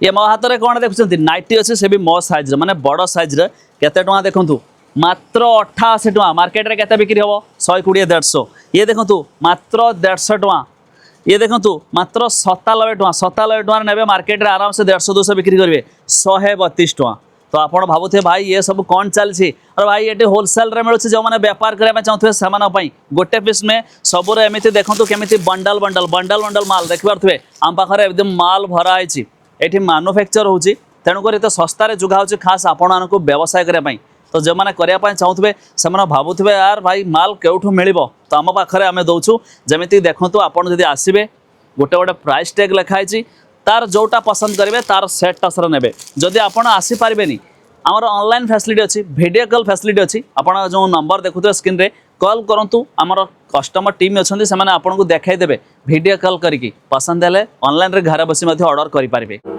ये मो हाथ में कौन देखुं नाइटी अच्छे से भी मो साइज माने बड़ साइज केते टଙ୍କା देखु मात्र 88 टଙ୍କା मार्केट रे केते बिक्री हम 120 150 ये देखु मात्र 150 टଙ୍କା ये देखु मात्र 97 टଙ୍କା 97 टଙ୍କା ने मार्केट रे आराम से 150 200 बिक्री करेंगे 132 टଙ୍କା। तो आप भावुए भाई ये सब कौन चलती और भाई ये होलसेल रे मिलूँ जो मैंने बेपार करने चाहते से गोटे पीस में सबूर एमती देखो केमी बंडल बंडल बंडल बंडल माल देखिपे आम पाखे एकदम माल भराई ये मैन्युफैक्चर होती तेणुक तो सस्तार जुगा हो खास आपण को व्यवसाय करने तो जो मैंने करने चाहूबे से भावुए यार भाई माल केउठू मिल तो आम पाखे आम दौचु जमी देखूँ आपड़ जब आसवे गोटे गोटे प्राइस टैग लिखाई तार जोटा पसंद करेंगे तार सेट टसर ने जदि आपड़ आसीपारे आमर ऑनलाइन फैसिलिटी अच्छी वीडियो कॉल फैसिलिटी अच्छी आपड़ जो नंबर देखुए स्क्रीन रे कॉल करूँ आमर कस्टमर टीम अच्छा से आपको देखाई देवे वीडियो कॉल करके पसंद है ऑनलाइन रे घर बसी ऑर्डर करें।